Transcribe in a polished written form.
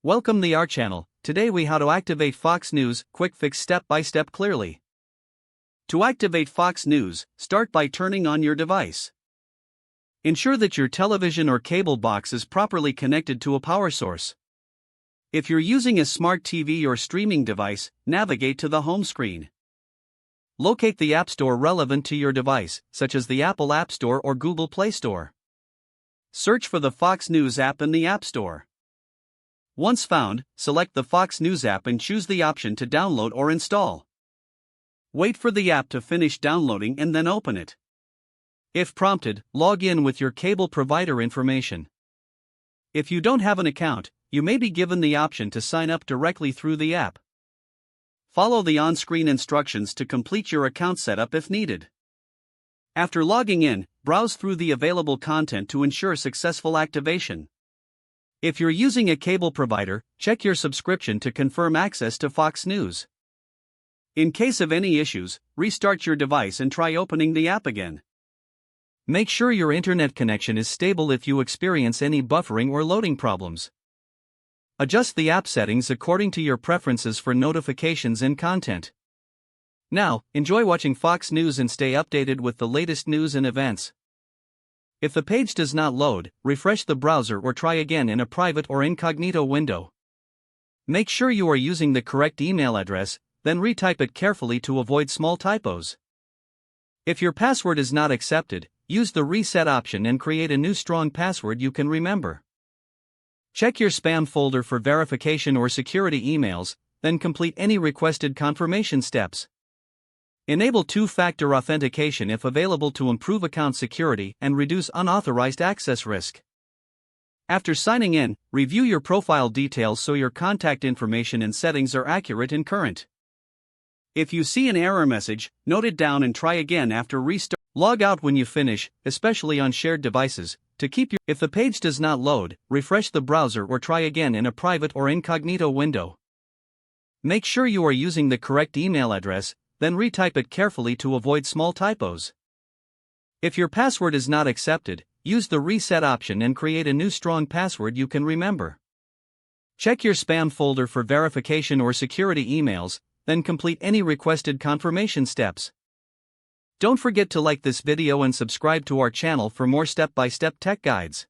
Welcome to our channel. Today we how to activate Fox News, quick fix step by step clearly. To activate Fox News, start by turning on your device. Ensure that your television or cable box is properly connected to a power source. If you're using a smart TV or streaming device, navigate to the home screen. Locate the App Store relevant to your device, such as the Apple App Store or Google Play Store. Search for the Fox News app in the App Store. Once found, select the Fox News app and choose the option to download or install. Wait for the app to finish downloading and then open it. If prompted, log in with your cable provider information. If you don't have an account, you may be given the option to sign up directly through the app. Follow the on-screen instructions to complete your account setup if needed. After logging in, browse through the available content to ensure successful activation. If you're using a cable provider, check your subscription to confirm access to Fox News. In case of any issues, restart your device and try opening the app again. Make sure your internet connection is stable if you experience any buffering or loading problems. Adjust the app settings according to your preferences for notifications and content. Now, enjoy watching Fox News and stay updated with the latest news and events. If the page does not load, refresh the browser or try again in a private or incognito window. Make sure you are using the correct email address, then retype it carefully to avoid small typos. If your password is not accepted, use the reset option and create a new strong password you can remember. Check your spam folder for verification or security emails, then complete any requested confirmation steps. Enable two-factor authentication if available to improve account security and reduce unauthorized access risk. After signing in, review your profile details so your contact information and settings are accurate and current. If you see an error message, note it down and try again after restart. Log out when you finish, especially on shared devices, to keep your. If the page does not load, refresh the browser or try again in a private or incognito window. Make sure you are using the correct email address, then retype it carefully to avoid small typos. If your password is not accepted, use the reset option and create a new strong password you can remember. Check your spam folder for verification or security emails, then complete any requested confirmation steps. Don't forget to like this video and subscribe to our channel for more step-by-step tech guides.